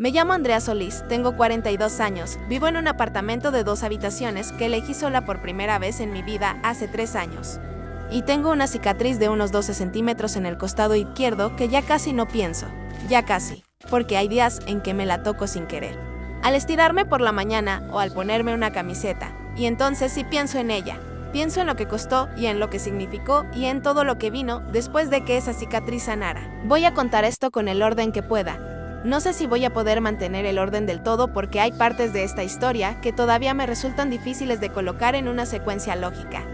Me llamo Andrea Solís, tengo 42 años, vivo en un apartamento de 2 habitaciones que elegí sola por primera vez en mi vida hace 3 años. Y tengo una cicatriz de unos 12 centímetros en el costado izquierdo que ya casi no pienso, ya casi, porque hay días en que me la toco sin querer. Al estirarme por la mañana o al ponerme una camiseta, y entonces sí pienso en ella. Pienso en lo que costó y en lo que significó y en todo lo que vino después de que esa cicatriz sanara. Voy a contar esto con el orden que pueda. No sé si voy a poder mantener el orden del todo porque hay partes de esta historia que todavía me resultan difíciles de colocar en una secuencia lógica.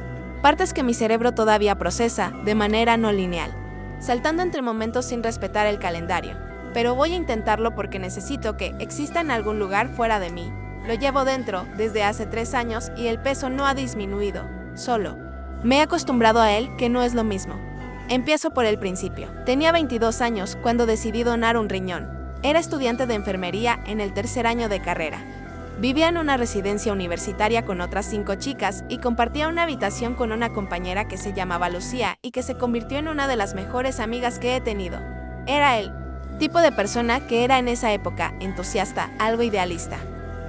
Partes que mi cerebro todavía procesa de manera no lineal, saltando entre momentos sin respetar el calendario. Pero voy a intentarlo porque necesito que exista en algún lugar fuera de mí. Lo llevo dentro desde hace 3 años y el peso no ha disminuido, solo. Me he acostumbrado a él, que no es lo mismo. Empiezo por el principio. Tenía 22 años cuando decidí donar un riñón. Era estudiante de enfermería en el 3er año de carrera. Vivía en una residencia universitaria con otras 5 chicas y compartía una habitación con una compañera que se llamaba Lucía y que se convirtió en una de las mejores amigas que he tenido. Era el tipo de persona que era en esa época, entusiasta, algo idealista.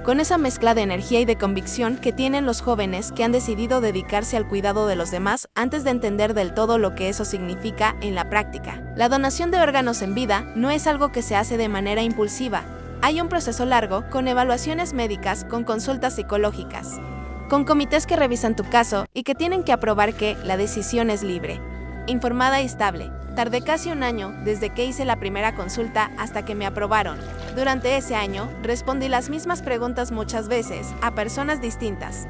Con esa mezcla de energía y de convicción que tienen los jóvenes que han decidido dedicarse al cuidado de los demás antes de entender del todo lo que eso significa en la práctica. La donación de órganos en vida no es algo que se hace de manera impulsiva. Hay un proceso largo, con evaluaciones médicas, con consultas psicológicas, con comités que revisan tu caso y que tienen que aprobar que la decisión es libre, informada y estable. Tardé casi 1 año desde que hice la primera consulta hasta que me aprobaron. Durante ese año, respondí las mismas preguntas muchas veces a personas distintas,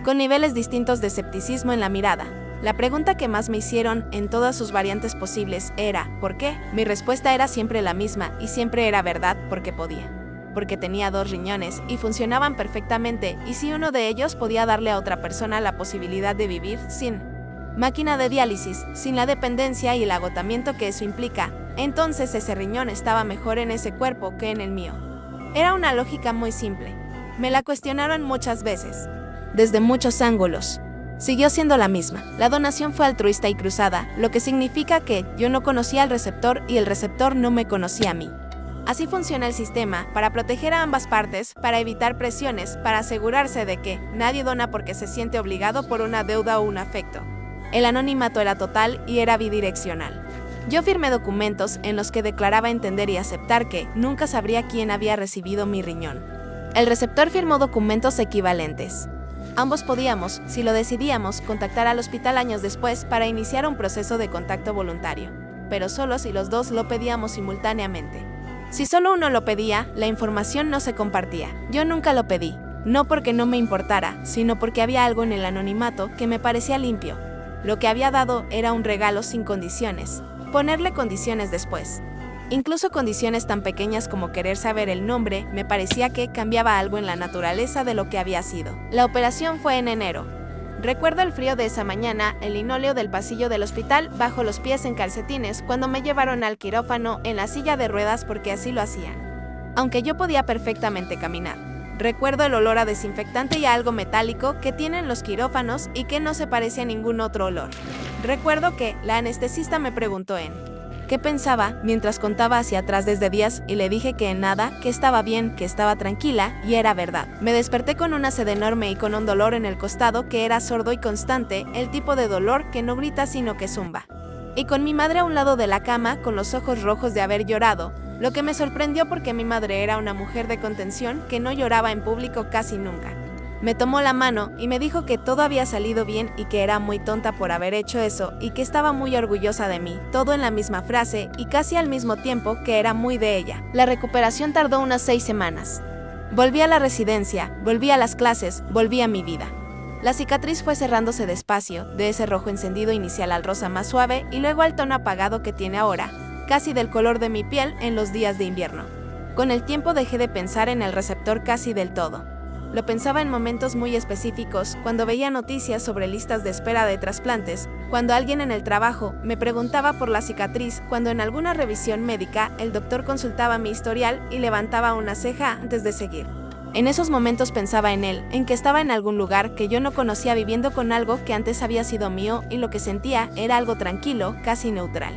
con niveles distintos de escepticismo en la mirada. La pregunta que más me hicieron en todas sus variantes posibles era ¿por qué? Mi respuesta era siempre la misma y siempre era verdad porque podía. Porque tenía 2 riñones y funcionaban perfectamente y si uno de ellos podía darle a otra persona la posibilidad de vivir sin máquina de diálisis, sin la dependencia y el agotamiento que eso implica, entonces ese riñón estaba mejor en ese cuerpo que en el mío. Era una lógica muy simple. Me la cuestionaron muchas veces, desde muchos ángulos. Siguió siendo la misma. La donación fue altruista y cruzada, lo que significa que yo no conocía al receptor y el receptor no me conocía a mí. Así funciona el sistema, para proteger a ambas partes, para evitar presiones, para asegurarse de que nadie dona porque se siente obligado por una deuda o un afecto. El anonimato era total y era bidireccional. Yo firmé documentos en los que declaraba entender y aceptar que nunca sabría quién había recibido mi riñón. El receptor firmó documentos equivalentes. Ambos podíamos, si lo decidíamos, contactar al hospital años después para iniciar un proceso de contacto voluntario, pero solo si los dos lo pedíamos simultáneamente. Si solo uno lo pedía, la información no se compartía. Yo nunca lo pedí, no porque no me importara, sino porque había algo en el anonimato que me parecía limpio. Lo que había dado era un regalo sin condiciones. Ponerle condiciones después. Incluso condiciones tan pequeñas como querer saber el nombre, me parecía que cambiaba algo en la naturaleza de lo que había sido. La operación fue en enero. Recuerdo el frío de esa mañana, el linóleo del pasillo del hospital bajo los pies en calcetines cuando me llevaron al quirófano en la silla de ruedas porque así lo hacían. Aunque yo podía perfectamente caminar. Recuerdo el olor a desinfectante y a algo metálico que tienen los quirófanos y que no se parece a ningún otro olor. Recuerdo que la anestesista me preguntó qué pensaba mientras contaba hacia atrás desde días y le dije que en nada, que estaba bien, que estaba tranquila y era verdad. Me desperté con una sed enorme y con un dolor en el costado que era sordo y constante, el tipo de dolor que no grita sino que zumba. Y con mi madre a un lado de la cama con los ojos rojos de haber llorado, lo que me sorprendió porque mi madre era una mujer de contención que no lloraba en público casi nunca. Me tomó la mano y me dijo que todo había salido bien y que era muy tonta por haber hecho eso y que estaba muy orgullosa de mí, todo en la misma frase y casi al mismo tiempo que era muy de ella. La recuperación tardó unas 6 semanas. Volví a la residencia, volví a las clases, volví a mi vida. La cicatriz fue cerrándose despacio, de ese rojo encendido inicial al rosa más suave y luego al tono apagado que tiene ahora, casi del color de mi piel en los días de invierno. Con el tiempo dejé de pensar en el receptor casi del todo. Lo pensaba en momentos muy específicos, cuando veía noticias sobre listas de espera de trasplantes, cuando alguien en el trabajo me preguntaba por la cicatriz, cuando en alguna revisión médica el doctor consultaba mi historial y levantaba una ceja antes de seguir. En esos momentos pensaba en él, en que estaba en algún lugar que yo no conocía viviendo con algo que antes había sido mío y lo que sentía era algo tranquilo, casi neutral.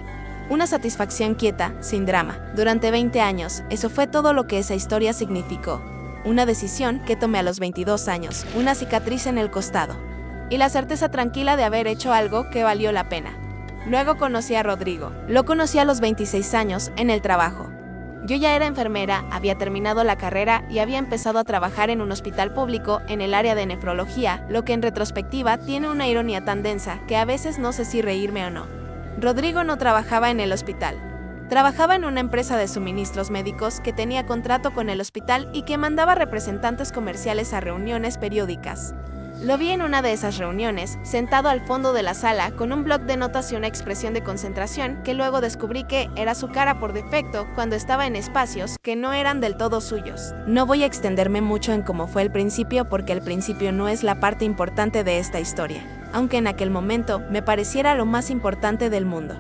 Una satisfacción quieta, sin drama. Durante 20 años, eso fue todo lo que esa historia significó. Una decisión que tomé a los 22 años, una cicatriz en el costado. Y la certeza tranquila de haber hecho algo que valió la pena. Luego conocí a Rodrigo. Lo conocí a los 26 años, en el trabajo. Yo ya era enfermera, había terminado la carrera y había empezado a trabajar en un hospital público en el área de nefrología, lo que en retrospectiva tiene una ironía tan densa que a veces no sé si reírme o no. Rodrigo no trabajaba en el hospital. Trabajaba en una empresa de suministros médicos que tenía contrato con el hospital y que mandaba representantes comerciales a reuniones periódicas. Lo vi en una de esas reuniones, sentado al fondo de la sala con un bloc de notas y una expresión de concentración que luego descubrí que era su cara por defecto cuando estaba en espacios que no eran del todo suyos. No voy a extenderme mucho en cómo fue el principio porque el principio no es la parte importante de esta historia, aunque en aquel momento me pareciera lo más importante del mundo.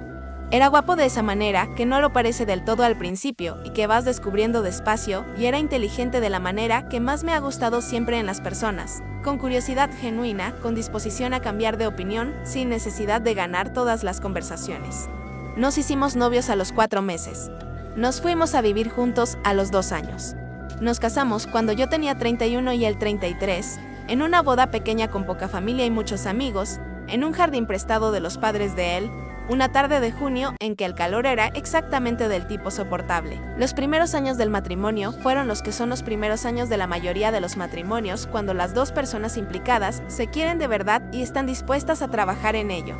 Era guapo de esa manera que no lo parece del todo al principio y que vas descubriendo despacio, y era inteligente de la manera que más me ha gustado siempre en las personas, con curiosidad genuina, con disposición a cambiar de opinión, sin necesidad de ganar todas las conversaciones. Nos hicimos novios a los 4 meses. Nos fuimos a vivir juntos a los 2 años. Nos casamos cuando yo tenía 31 y él 33, en una boda pequeña con poca familia y muchos amigos, en un jardín prestado de los padres de él, una tarde de junio en que el calor era exactamente del tipo soportable. Los primeros años del matrimonio fueron los que son los primeros años de la mayoría de los matrimonios, cuando las dos personas implicadas se quieren de verdad y están dispuestas a trabajar en ello.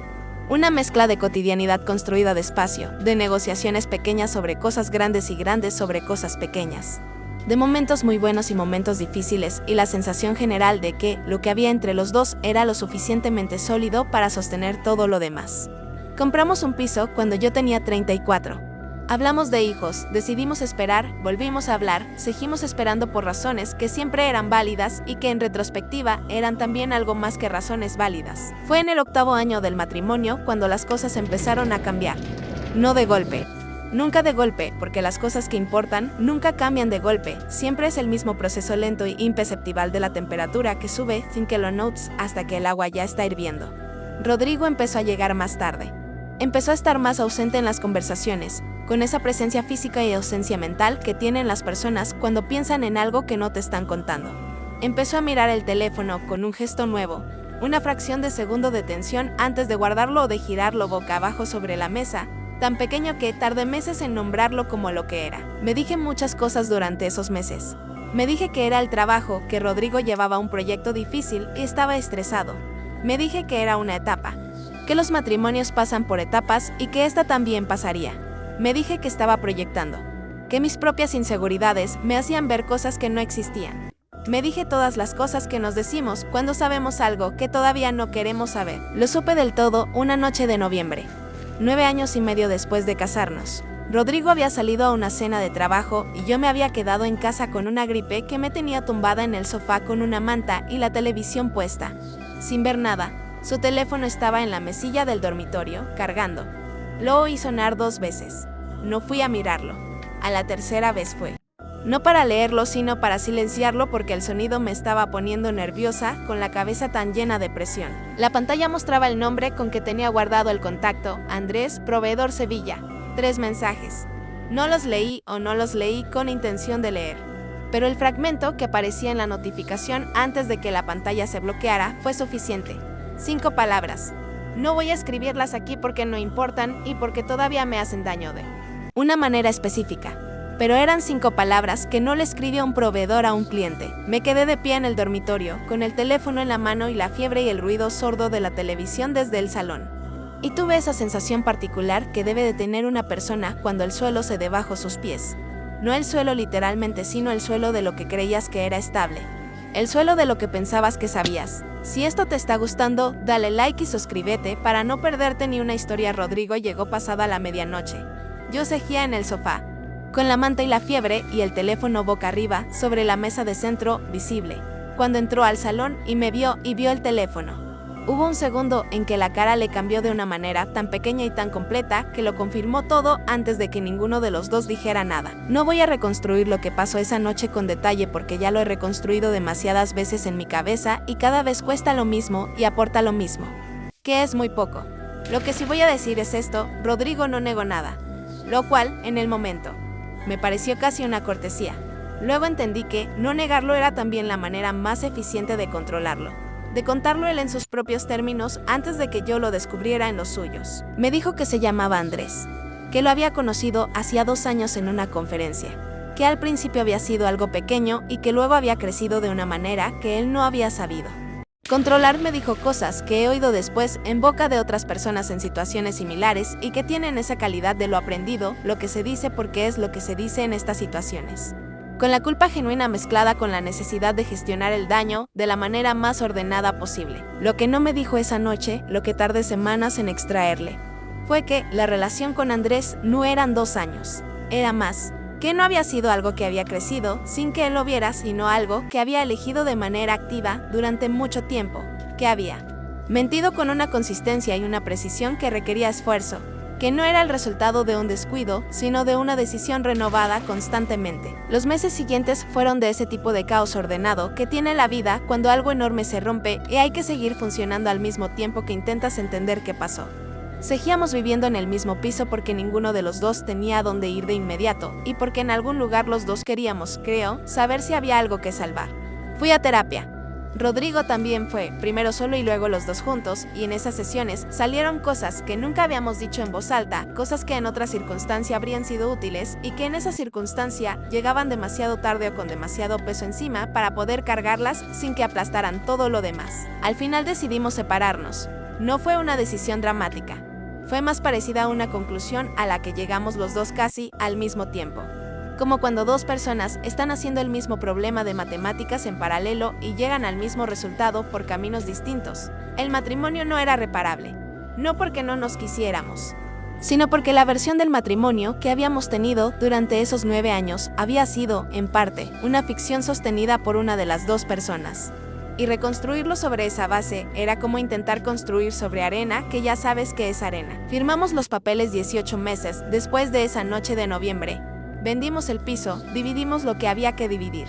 Una mezcla de cotidianidad construida despacio, de negociaciones pequeñas sobre cosas grandes y grandes sobre cosas pequeñas, de momentos muy buenos y momentos difíciles, y la sensación general de que lo que había entre los dos era lo suficientemente sólido para sostener todo lo demás. Compramos un piso cuando yo tenía 34. Hablamos de hijos, decidimos esperar, volvimos a hablar, seguimos esperando por razones que siempre eran válidas y que en retrospectiva eran también algo más que razones válidas. Fue en el 8º año del matrimonio cuando las cosas empezaron a cambiar. No de golpe. Nunca de golpe, porque las cosas que importan nunca cambian de golpe, siempre es el mismo proceso lento e imperceptible de la temperatura que sube sin que lo notes hasta que el agua ya está hirviendo. Rodrigo empezó a llegar más tarde. Empezó a estar más ausente en las conversaciones, con esa presencia física y ausencia mental que tienen las personas cuando piensan en algo que no te están contando. Empezó a mirar el teléfono con un gesto nuevo, una fracción de segundo de tensión antes de guardarlo o de girarlo boca abajo sobre la mesa, tan pequeño que tardé meses en nombrarlo como lo que era. Me dije muchas cosas durante esos meses. Me dije que era el trabajo, que Rodrigo llevaba un proyecto difícil y estaba estresado. Me dije que era una etapa, que los matrimonios pasan por etapas y que esta también pasaría. Me dije que estaba proyectando, que mis propias inseguridades me hacían ver cosas que no existían. Me dije todas las cosas que nos decimos cuando sabemos algo que todavía no queremos saber. Lo supe del todo una noche de noviembre, 9 años y medio después de casarnos. Rodrigo había salido a una cena de trabajo y yo me había quedado en casa con una gripe que me tenía tumbada en el sofá con una manta y la televisión puesta, sin ver nada. Su teléfono estaba en la mesilla del dormitorio, cargando. Lo oí sonar 2 veces. No fui a mirarlo. A la tercera vez fue. No para leerlo, sino para silenciarlo porque el sonido me estaba poniendo nerviosa, con la cabeza tan llena de presión. La pantalla mostraba el nombre con que tenía guardado el contacto: Andrés, proveedor Sevilla. 3 mensajes. No los leí o no los leí con intención de leer. Pero el fragmento que aparecía en la notificación antes de que la pantalla se bloqueara fue suficiente. 5 palabras. No voy a escribirlas aquí porque no importan y porque todavía me hacen daño de una manera específica. Pero eran 5 palabras que no le escribía un proveedor a un cliente. Me quedé de pie en el dormitorio, con el teléfono en la mano y la fiebre y el ruido sordo de la televisión desde el salón. Y tuve esa sensación particular que debe de tener una persona cuando el suelo cede bajo sus pies. No el suelo literalmente, sino el suelo de lo que creías que era estable. El suelo de lo que pensabas que sabías. Si esto te está gustando, dale like y suscríbete para no perderte ni una historia. Rodrigo llegó pasada la medianoche. Yo seguía en el sofá, con la manta y la fiebre y el teléfono boca arriba sobre la mesa de centro, visible, cuando entró al salón y me vio y vio el teléfono. Hubo un segundo en que la cara le cambió de una manera tan pequeña y tan completa que lo confirmó todo antes de que ninguno de los dos dijera nada. No voy a reconstruir lo que pasó esa noche con detalle porque ya lo he reconstruido demasiadas veces en mi cabeza y cada vez cuesta lo mismo y aporta lo mismo, que es muy poco. Lo que sí voy a decir es esto: Rodrigo no negó nada. lo cual, en el momento, me pareció casi una cortesía. Luego entendí que no negarlo era también la manera más eficiente de controlarlo, de contarlo él en sus propios términos antes de que yo lo descubriera en los suyos. Me dijo que se llamaba Andrés, que lo había conocido hacía 2 años en una conferencia, que al principio había sido algo pequeño y que luego había crecido de una manera que él no había sabido controlar. Me dijo cosas que he oído después en boca de otras personas en situaciones similares y que tienen esa calidad de lo aprendido, lo que se dice porque es lo que se dice en estas situaciones, con la culpa genuina mezclada con la necesidad de gestionar el daño de la manera más ordenada posible. Lo que no me dijo esa noche, lo que tardé semanas en extraerle, fue que la relación con Andrés no eran 2 años, era más, que no había sido algo que había crecido sin que él lo viera, sino algo que había elegido de manera activa durante mucho tiempo, que había mentido con una consistencia y una precisión que requería esfuerzo, que no era el resultado de un descuido, sino de una decisión renovada constantemente. Los meses siguientes fueron de ese tipo de caos ordenado que tiene la vida cuando algo enorme se rompe y hay que seguir funcionando al mismo tiempo que intentas entender qué pasó. Seguíamos viviendo en el mismo piso porque ninguno de los dos tenía a dónde ir de inmediato y porque en algún lugar los dos queríamos, creo, saber si había algo que salvar. Fui a terapia. Rodrigo también fue, primero solo y luego los dos juntos, y en esas sesiones salieron cosas que nunca habíamos dicho en voz alta, cosas que en otra circunstancia habrían sido útiles y que en esa circunstancia llegaban demasiado tarde o con demasiado peso encima para poder cargarlas sin que aplastaran todo lo demás. Al final decidimos separarnos. No fue una decisión dramática. Fue más parecida a una conclusión a la que llegamos los dos casi al mismo tiempo. Como cuando 2 personas están haciendo el mismo problema de matemáticas en paralelo y llegan al mismo resultado por caminos distintos. El matrimonio no era reparable, no porque no nos quisiéramos, sino porque la versión del matrimonio que habíamos tenido durante esos 9 años había sido, en parte, una ficción sostenida por una de las 2 personas. Y reconstruirlo sobre esa base era como intentar construir sobre arena que ya sabes que es arena. Firmamos los papeles 18 meses después de esa noche de noviembre. Vendimos el piso, dividimos lo que había que dividir.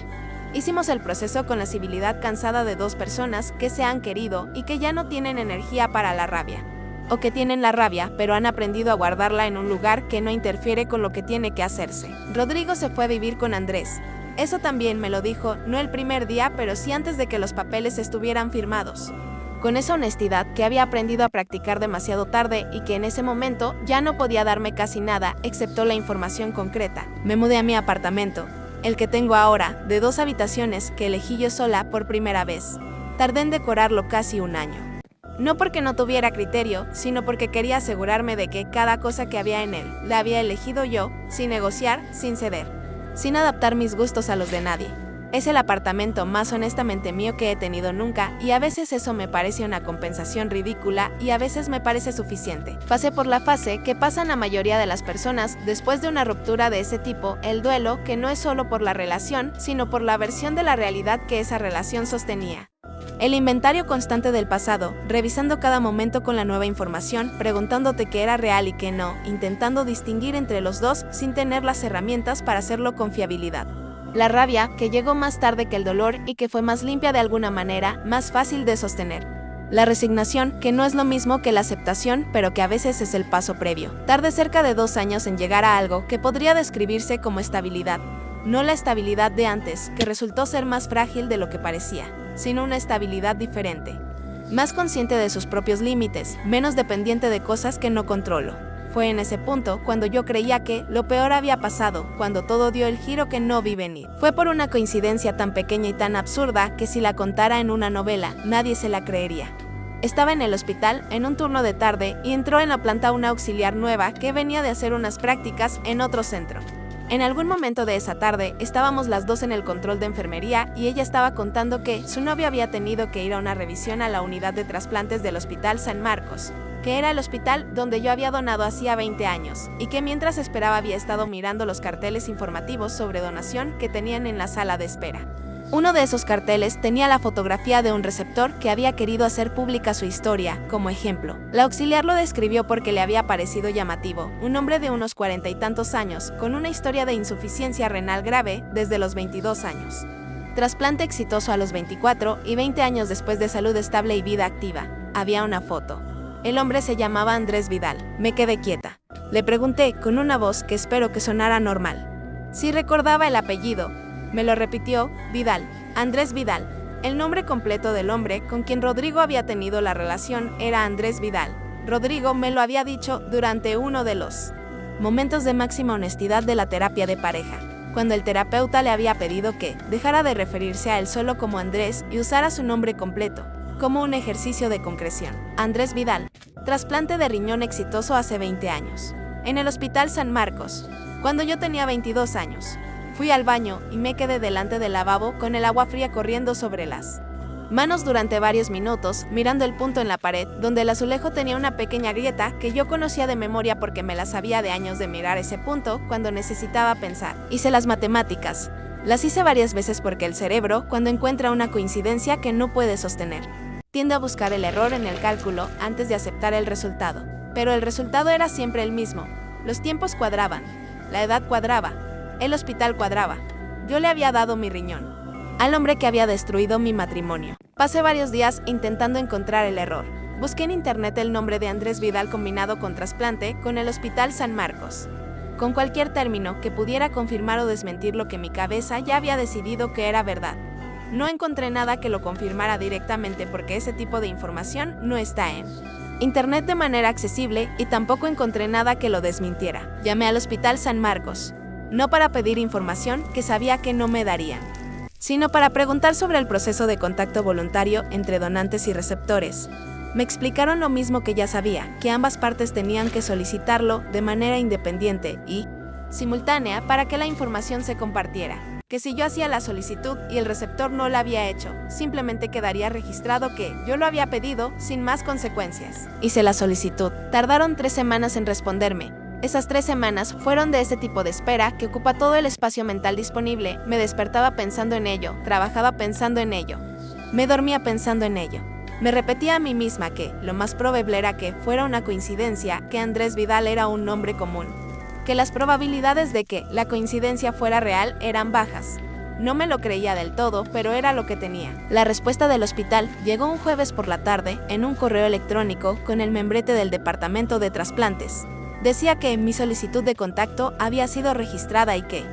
Hicimos el proceso con la civilidad cansada de 2 personas que se han querido y que ya no tienen energía para la rabia. O que tienen la rabia, pero han aprendido a guardarla en un lugar que no interfiere con lo que tiene que hacerse. Rodrigo se fue a vivir con Andrés. Eso también me lo dijo, no el primer día, pero sí antes de que los papeles estuvieran firmados. Con esa honestidad que había aprendido a practicar demasiado tarde y que en ese momento ya no podía darme casi nada, excepto la información concreta. Me mudé a mi apartamento, el que tengo ahora, de 2 habitaciones que elegí yo sola por primera vez. Tardé en decorarlo casi 1 año. No porque no tuviera criterio, sino porque quería asegurarme de que cada cosa que había en él la había elegido yo, sin negociar, sin ceder, sin adaptar mis gustos a los de nadie. Es el apartamento más honestamente mío que he tenido nunca, y a veces eso me parece una compensación ridícula y a veces me parece suficiente. Pasé por la fase que pasan la mayoría de las personas después de una ruptura de ese tipo, el duelo, que no es solo por la relación, sino por la versión de la realidad que esa relación sostenía. El inventario constante del pasado, revisando cada momento con la nueva información, preguntándote qué era real y qué no, intentando distinguir entre los dos sin tener las herramientas para hacerlo con fiabilidad. La rabia, que llegó más tarde que el dolor y que fue más limpia de alguna manera, más fácil de sostener. La resignación, que no es lo mismo que la aceptación, pero que a veces es el paso previo. Tardé cerca de 2 años en llegar a algo que podría describirse como estabilidad. No la estabilidad de antes, que resultó ser más frágil de lo que parecía, sino una estabilidad diferente. Más consciente de sus propios límites, menos dependiente de cosas que no controlo. Fue en ese punto cuando yo creía que lo peor había pasado, cuando todo dio el giro que no vi venir. Fue por una coincidencia tan pequeña y tan absurda que si la contara en una novela, nadie se la creería. Estaba en el hospital, en un turno de tarde, y entró en la planta una auxiliar nueva que venía de hacer unas prácticas en otro centro. En algún momento de esa tarde, estábamos las 2 en el control de enfermería y ella estaba contando que su novio había tenido que ir a una revisión a la unidad de trasplantes del Hospital San Marcos, que era el hospital donde yo había donado hacía 20 años, y que mientras esperaba había estado mirando los carteles informativos sobre donación que tenían en la sala de espera. Uno de esos carteles tenía la fotografía de un receptor que había querido hacer pública su historia, como ejemplo. La auxiliar lo describió porque le había parecido llamativo, un hombre de unos 40 y tantos años, con una historia de insuficiencia renal grave desde los 22 años. Trasplante exitoso a los 24 y 20 años después de salud estable y vida activa. Había una foto. El hombre se llamaba Andrés Vidal. Me quedé quieta. Le pregunté con una voz que espero que sonara normal. Si recordaba el apellido. Me lo repitió, Vidal, Andrés Vidal. El nombre completo del hombre con quien Rodrigo había tenido la relación era Andrés Vidal. Rodrigo me lo había dicho durante uno de los momentos de máxima honestidad de la terapia de pareja, cuando el terapeuta le había pedido que dejara de referirse a él solo como Andrés y usara su nombre completo, como un ejercicio de concreción. Andrés Vidal, trasplante de riñón exitoso hace 20 años, en el Hospital San Marcos, cuando yo tenía 22 años. Fui al baño y me quedé delante del lavabo con el agua fría corriendo sobre las manos durante varios minutos, mirando el punto en la pared, donde el azulejo tenía una pequeña grieta que yo conocía de memoria porque me la sabía de años de mirar ese punto cuando necesitaba pensar. Hice las matemáticas. Las hice varias veces porque el cerebro, cuando encuentra una coincidencia que no puede sostener, tiende a buscar el error en el cálculo antes de aceptar el resultado. Pero el resultado era siempre el mismo. Los tiempos cuadraban, la edad cuadraba, el hospital cuadraba. Yo le había dado mi riñón al hombre que había destruido mi matrimonio. Pasé varios días intentando encontrar el error. Busqué en internet el nombre de Andrés Vidal combinado con trasplante con el Hospital San Marcos, con cualquier término que pudiera confirmar o desmentir lo que mi cabeza ya había decidido que era verdad. No encontré nada que lo confirmara directamente porque ese tipo de información no está en internet de manera accesible y tampoco encontré nada que lo desmintiera. Llamé al Hospital San Marcos, no para pedir información que sabía que no me darían, sino para preguntar sobre el proceso de contacto voluntario entre donantes y receptores. Me explicaron lo mismo que ya sabía, que ambas partes tenían que solicitarlo de manera independiente y simultánea para que la información se compartiera, que si yo hacía la solicitud y el receptor no la había hecho, simplemente quedaría registrado que yo lo había pedido sin más consecuencias. Hice la solicitud. Tardaron 3 semanas en responderme. Esas 3 semanas fueron de ese tipo de espera que ocupa todo el espacio mental disponible. Me despertaba pensando en ello, trabajaba pensando en ello, me dormía pensando en ello. Me repetía a mí misma que lo más probable era que fuera una coincidencia, que Andrés Vidal era un nombre común, que las probabilidades de que la coincidencia fuera real eran bajas. No me lo creía del todo, pero era lo que tenía. La respuesta del hospital llegó un jueves por la tarde en un correo electrónico con el membrete del departamento de trasplantes. Decía que mi solicitud de contacto había sido registrada y que,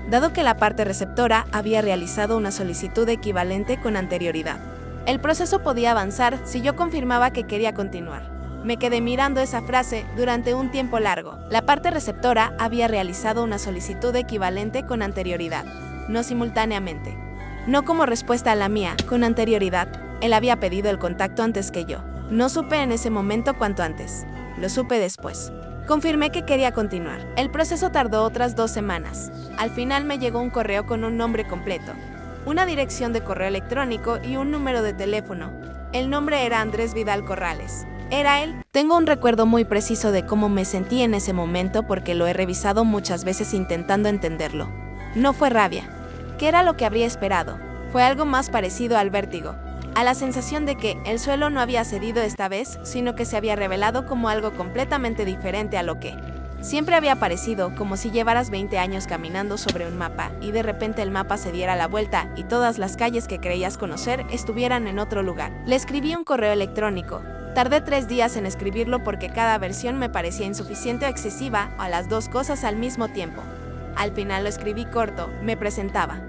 dado que la parte receptora había realizado una solicitud equivalente con anterioridad, el proceso podía avanzar si yo confirmaba que quería continuar. Me quedé mirando esa frase durante un tiempo largo. La parte receptora había realizado una solicitud equivalente con anterioridad, no simultáneamente. No como respuesta a la mía, con anterioridad. Él había pedido el contacto antes que yo. No supe en ese momento cuánto antes. Lo supe después. Confirmé que quería continuar. El proceso tardó otras 2 semanas. Al final me llegó un correo con un nombre completo, una dirección de correo electrónico y un número de teléfono. El nombre era Andrés Vidal Corrales. ¿Era él? Tengo un recuerdo muy preciso de cómo me sentí en ese momento porque lo he revisado muchas veces intentando entenderlo. No fue rabia. ¿Qué era lo que habría esperado? Fue algo más parecido al vértigo, a la sensación de que el suelo no había cedido esta vez, sino que se había revelado como algo completamente diferente a lo que siempre había parecido, como si llevaras 20 años caminando sobre un mapa y de repente el mapa se diera la vuelta y todas las calles que creías conocer estuvieran en otro lugar. Le escribí un correo electrónico. Tardé 3 días en escribirlo porque cada versión me parecía insuficiente o excesiva, o a las 2 cosas al mismo tiempo. Al final lo escribí corto, me presentaba.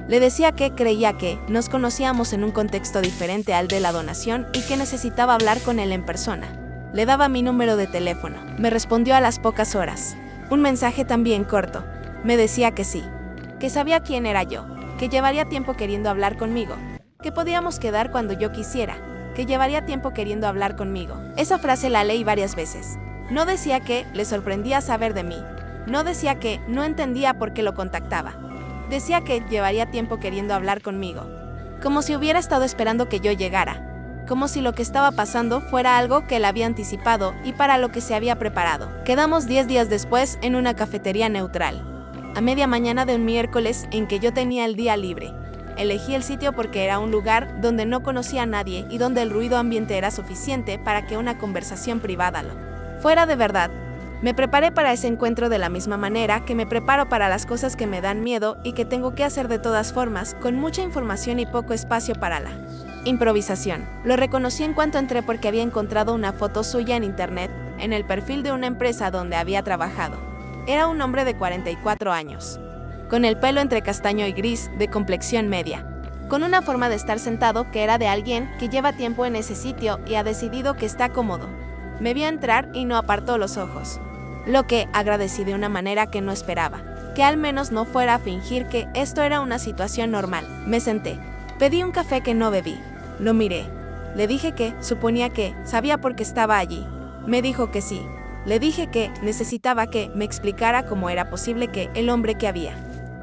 Le decía que creía que nos conocíamos en un contexto diferente al de la donación y que necesitaba hablar con él en persona. Le daba mi número de teléfono. Me respondió a las pocas horas. Un mensaje también corto. Me decía que sí, que sabía quién era yo, que llevaría tiempo queriendo hablar conmigo, que podíamos quedar cuando yo quisiera, que llevaría tiempo queriendo hablar conmigo. Esa frase la leí varias veces. No decía que le sorprendía saber de mí. No decía que no entendía por qué lo contactaba. Decía que llevaría tiempo queriendo hablar conmigo. Como si hubiera estado esperando que yo llegara. Como si lo que estaba pasando fuera algo que él había anticipado y para lo que se había preparado. Quedamos 10 días después en una cafetería neutral, a media mañana de un miércoles en que yo tenía el día libre. Elegí el sitio porque era un lugar donde no conocía a nadie y donde el ruido ambiente era suficiente para que una conversación privada lo fuera de verdad. Me preparé para ese encuentro de la misma manera que me preparo para las cosas que me dan miedo y que tengo que hacer de todas formas, con mucha información y poco espacio para la improvisación. Lo reconocí en cuanto entré porque había encontrado una foto suya en internet, en el perfil de una empresa donde había trabajado. Era un hombre de 44 años, con el pelo entre castaño y gris, de complexión media, con una forma de estar sentado que era de alguien que lleva tiempo en ese sitio y ha decidido que está cómodo. Me vio entrar y no apartó los ojos, lo que agradecí de una manera que no esperaba, que al menos no fuera a fingir que esto era una situación normal. Me senté, pedí un café que no bebí, lo miré, le dije que suponía que sabía por qué estaba allí. Me dijo que sí. Le dije que necesitaba que me explicara cómo era posible que el hombre que había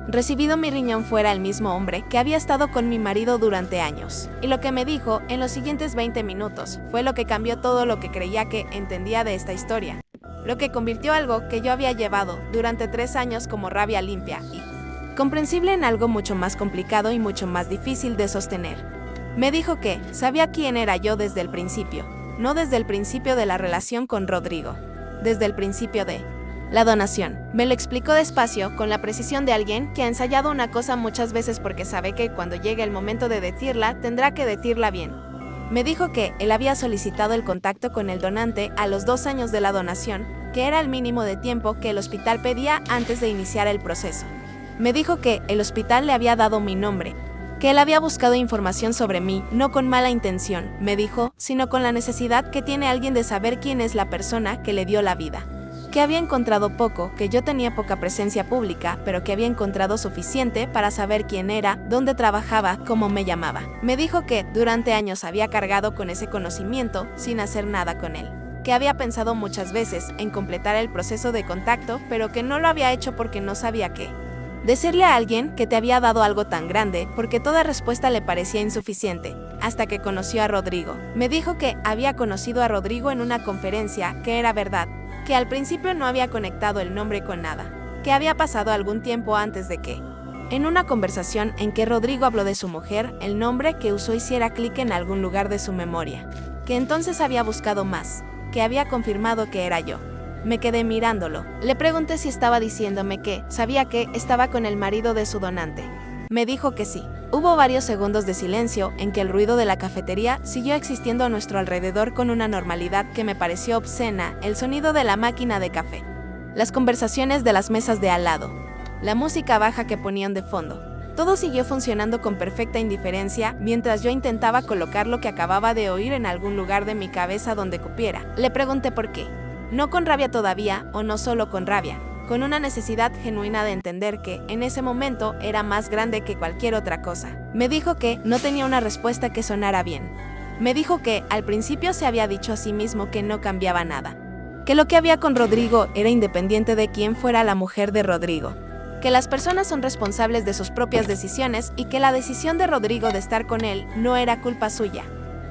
recibido mi riñón fuera el mismo hombre que había estado con mi marido durante años. Y lo que me dijo en los siguientes 20 minutos fue lo que cambió todo lo que creía que entendía de esta historia. Lo que convirtió algo que yo había llevado durante 3 años como rabia limpia y comprensible en algo mucho más complicado y mucho más difícil de sostener. Me dijo que sabía quién era yo desde el principio, no desde el principio de la relación con Rodrigo, desde el principio de la donación. Me lo explicó despacio, con la precisión de alguien que ha ensayado una cosa muchas veces porque sabe que cuando llegue el momento de decirla, tendrá que decirla bien. Me dijo que él había solicitado el contacto con el donante a los 2 años de la donación, que era el mínimo de tiempo que el hospital pedía antes de iniciar el proceso. Me dijo que el hospital le había dado mi nombre, que él había buscado información sobre mí, no con mala intención, me dijo, sino con la necesidad que tiene alguien de saber quién es la persona que le dio la vida. Que había encontrado poco, que yo tenía poca presencia pública, pero que había encontrado suficiente para saber quién era, dónde trabajaba, cómo me llamaba. Me dijo que durante años había cargado con ese conocimiento sin hacer nada con él, que había pensado muchas veces en completar el proceso de contacto, pero que no lo había hecho porque no sabía qué decirle a alguien que te había dado algo tan grande, porque toda respuesta le parecía insuficiente, hasta que conoció a Rodrigo. Me dijo que había conocido a Rodrigo en una conferencia, que era verdad, que al principio no había conectado el nombre con nada, que había pasado algún tiempo antes de que, en una conversación en que Rodrigo habló de su mujer, el nombre que usó hiciera clic en algún lugar de su memoria, que entonces había buscado más, que había confirmado que era yo. Me quedé mirándolo. Le pregunté si estaba diciéndome que sabía que estaba con el marido de su donante. Me dijo que sí. Hubo varios segundos de silencio en que el ruido de la cafetería siguió existiendo a nuestro alrededor con una normalidad que me pareció obscena, el sonido de la máquina de café, las conversaciones de las mesas de al lado, la música baja que ponían de fondo. Todo siguió funcionando con perfecta indiferencia mientras yo intentaba colocar lo que acababa de oír en algún lugar de mi cabeza donde cupiera. Le pregunté por qué. No con rabia todavía, o no solo con rabia, con una necesidad genuina de entender que, en ese momento, era más grande que cualquier otra cosa. Me dijo que no tenía una respuesta que sonara bien. Me dijo que, al principio se había dicho a sí mismo que no cambiaba nada, que lo que había con Rodrigo era independiente de quién fuera la mujer de Rodrigo, que las personas son responsables de sus propias decisiones y que la decisión de Rodrigo de estar con él no era culpa suya.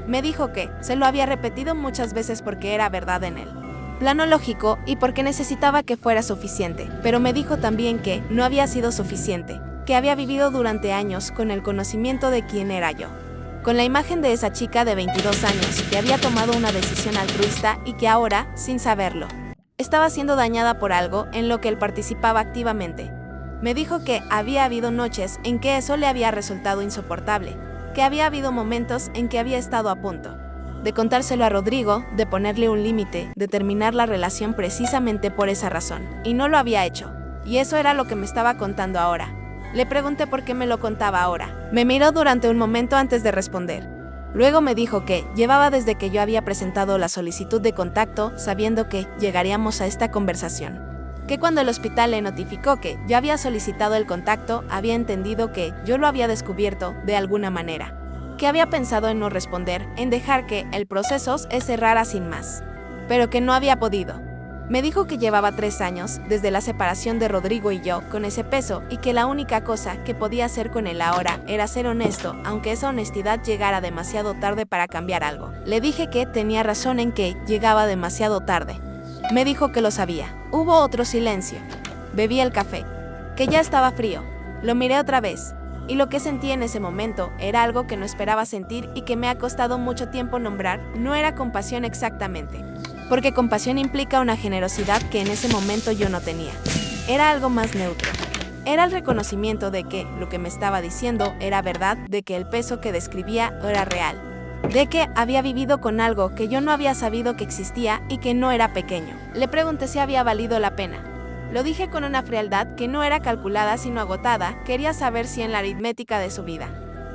Me dijo que se lo había repetido muchas veces porque era verdad en él, plano lógico, y porque necesitaba que fuera suficiente, pero me dijo también que no había sido suficiente, que había vivido durante años con el conocimiento de quién era yo, con la imagen de esa chica de 22 años que había tomado una decisión altruista y que ahora, sin saberlo, estaba siendo dañada por algo en lo que él participaba activamente. Me dijo que había habido noches en que eso le había resultado insoportable, que había habido momentos en que había estado a punto de contárselo a Rodrigo, de ponerle un límite, de terminar la relación precisamente por esa razón, y no lo había hecho. Y eso era lo que me estaba contando ahora. Le pregunté por qué me lo contaba ahora. Me miró durante un momento antes de responder. Luego me dijo que llevaba desde que yo había presentado la solicitud de contacto, sabiendo que llegaríamos a esta conversación. Que cuando el hospital le notificó que yo había solicitado el contacto, había entendido que yo lo había descubierto de alguna manera, que había pensado en no responder, en dejar que el proceso se cerrara sin más, pero que no había podido. Me dijo que llevaba 3 años, desde la separación de Rodrigo y yo, con ese peso, y que la única cosa que podía hacer con él ahora era ser honesto, aunque esa honestidad llegara demasiado tarde para cambiar algo. Le dije que tenía razón en que llegaba demasiado tarde. Me dijo que lo sabía. Hubo otro silencio. Bebí el café, que ya estaba frío. Lo miré otra vez. Y lo que sentí en ese momento era algo que no esperaba sentir y que me ha costado mucho tiempo nombrar. No era compasión exactamente, porque compasión implica una generosidad que en ese momento yo no tenía. Era algo más neutro. Era el reconocimiento de que lo que me estaba diciendo era verdad, de que el peso que describía era real, de que había vivido con algo que yo no había sabido que existía y que no era pequeño. Le pregunté si había valido la pena. Lo dije con una frialdad que no era calculada sino agotada. Quería saber si en la aritmética de su vida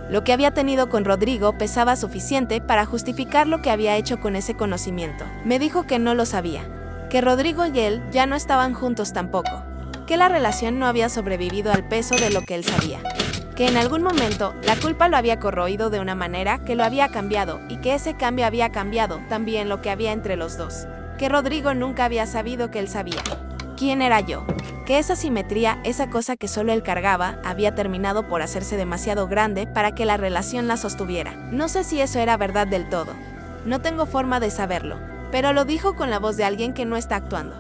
lo que había tenido con Rodrigo pesaba suficiente para justificar lo que había hecho con ese conocimiento. Me dijo que no lo sabía, que Rodrigo y él ya no estaban juntos tampoco, que la relación no había sobrevivido al peso de lo que él sabía, que en algún momento la culpa lo había corroído de una manera que lo había cambiado y que ese cambio había cambiado también lo que había entre los dos, que Rodrigo nunca había sabido que él sabía quién era yo, que esa simetría, esa cosa que solo él cargaba, había terminado por hacerse demasiado grande para que la relación la sostuviera. No sé si eso era verdad del todo. No tengo forma de saberlo, pero lo dijo con la voz de alguien que no está actuando,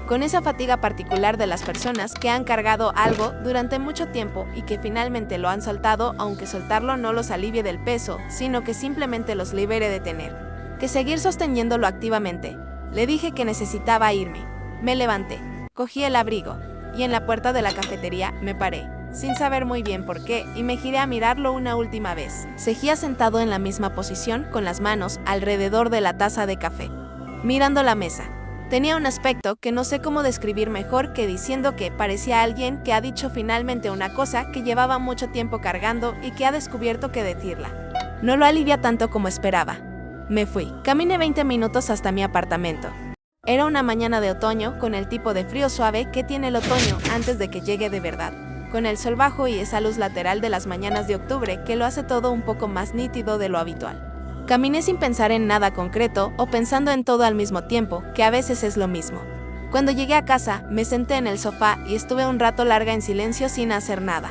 con esa fatiga particular de las personas que han cargado algo durante mucho tiempo y que finalmente lo han soltado, aunque soltarlo no los alivie del peso, sino que simplemente los libere de tener que seguir sosteniéndolo activamente. Le dije que necesitaba irme. Me levanté. Cogí el abrigo, y en la puerta de la cafetería me paré, sin saber muy bien por qué, y me giré a mirarlo una última vez. Seguía sentado en la misma posición, con las manos alrededor de la taza de café, mirando la mesa. Tenía un aspecto que no sé cómo describir mejor que diciendo que parecía alguien que ha dicho finalmente una cosa que llevaba mucho tiempo cargando y que ha descubierto que decirla no lo alivia tanto como esperaba. Me fui. Caminé 20 minutos hasta mi apartamento. Era una mañana de otoño, con el tipo de frío suave que tiene el otoño antes de que llegue de verdad, con el sol bajo y esa luz lateral de las mañanas de octubre que lo hace todo un poco más nítido de lo habitual. Caminé sin pensar en nada concreto o pensando en todo al mismo tiempo, que a veces es lo mismo. Cuando llegué a casa, me senté en el sofá y estuve un rato larga en silencio sin hacer nada.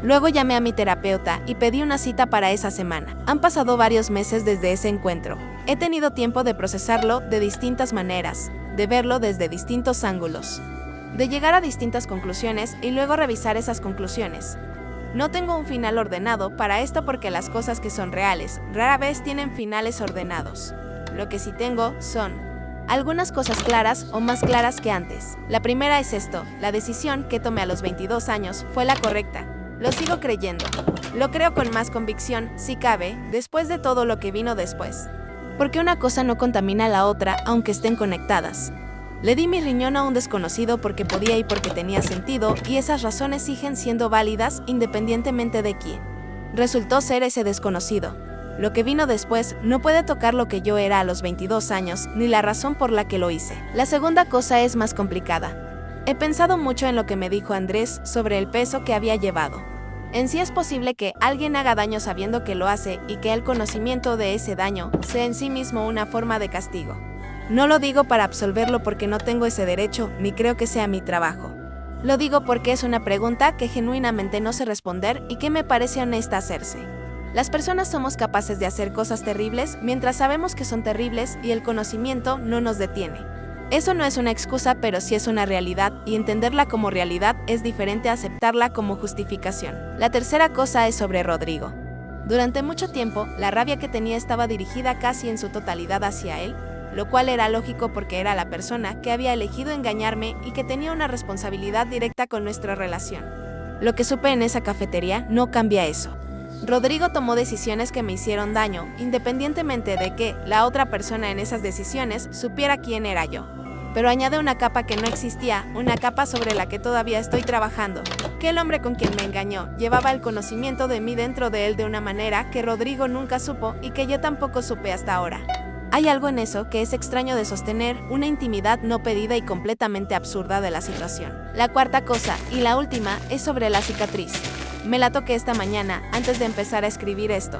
Luego llamé a mi terapeuta y pedí una cita para esa semana. Han pasado varios meses desde ese encuentro. He tenido tiempo de procesarlo de distintas maneras, de verlo desde distintos ángulos, de llegar a distintas conclusiones y luego revisar esas conclusiones. No tengo un final ordenado para esto porque las cosas que son reales rara vez tienen finales ordenados. Lo que sí tengo son algunas cosas claras o más claras que antes. La primera es esto: la decisión que tomé a los 22 años fue la correcta. Lo sigo creyendo. Lo creo con más convicción, si cabe, después de todo lo que vino después. Porque una cosa no contamina a la otra, aunque estén conectadas. Le di mi riñón a un desconocido porque podía y porque tenía sentido, y esas razones siguen siendo válidas independientemente de quién resultó ser ese desconocido. Lo que vino después no puede tocar lo que yo era a los 22 años, ni la razón por la que lo hice. La segunda cosa es más complicada. He pensado mucho en lo que me dijo Andrés sobre el peso que había llevado. En sí es posible que alguien haga daño sabiendo que lo hace y que el conocimiento de ese daño sea en sí mismo una forma de castigo. No lo digo para absolverlo porque no tengo ese derecho ni creo que sea mi trabajo. Lo digo porque es una pregunta que genuinamente no sé responder y que me parece honesta hacerse. Las personas somos capaces de hacer cosas terribles mientras sabemos que son terribles y el conocimiento no nos detiene. Eso no es una excusa, pero sí es una realidad, y entenderla como realidad es diferente a aceptarla como justificación. La tercera cosa es sobre Rodrigo. Durante mucho tiempo, la rabia que tenía estaba dirigida casi en su totalidad hacia él, lo cual era lógico porque era la persona que había elegido engañarme y que tenía una responsabilidad directa con nuestra relación. Lo que supe en esa cafetería no cambia eso. Rodrigo tomó decisiones que me hicieron daño, independientemente de que la otra persona en esas decisiones supiera quién era yo. Pero añade una capa que no existía, una capa sobre la que todavía estoy trabajando, que el hombre con quien me engañó llevaba el conocimiento de mí dentro de él de una manera que Rodrigo nunca supo y que yo tampoco supe hasta ahora. Hay algo en eso que es extraño de sostener, una intimidad no pedida y completamente absurda de la situación. La cuarta cosa, y la última, es sobre la cicatriz. Me la toqué esta mañana, antes de empezar a escribir esto.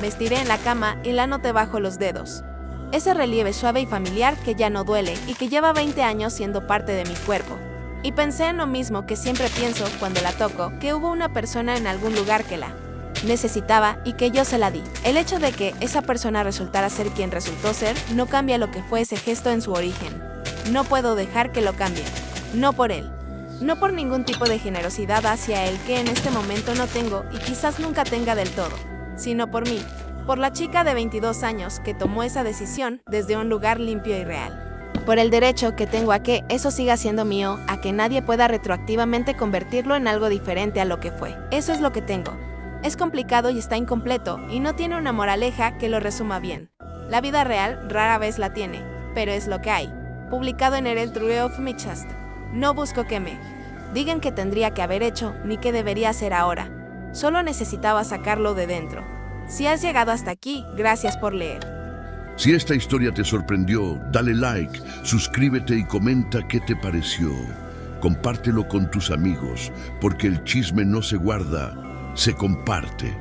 Me estiré en la cama y la noté bajo los dedos. Ese relieve suave y familiar que ya no duele y que lleva 20 años siendo parte de mi cuerpo. Y pensé en lo mismo que siempre pienso cuando la toco, que hubo una persona en algún lugar que la necesitaba y que yo se la di. El hecho de que esa persona resultara ser quien resultó ser no cambia lo que fue ese gesto en su origen. No puedo dejar que lo cambie. No por él. No por ningún tipo de generosidad hacia él que en este momento no tengo y quizás nunca tenga del todo, sino por mí. Por la chica de 22 años que tomó esa decisión desde un lugar limpio y real. Por el derecho que tengo a que eso siga siendo mío, a que nadie pueda retroactivamente convertirlo en algo diferente a lo que fue. Eso es lo que tengo. Es complicado y está incompleto, y no tiene una moraleja que lo resuma bien. La vida real rara vez la tiene, pero es lo que hay. Publicado en el True of Michast. No busco que me digan qué tendría que haber hecho, ni qué debería hacer ahora. Solo necesitaba sacarlo de dentro. Si has llegado hasta aquí, gracias por leer. Si esta historia te sorprendió, dale like, suscríbete y comenta qué te pareció. Compártelo con tus amigos, porque el chisme no se guarda, se comparte.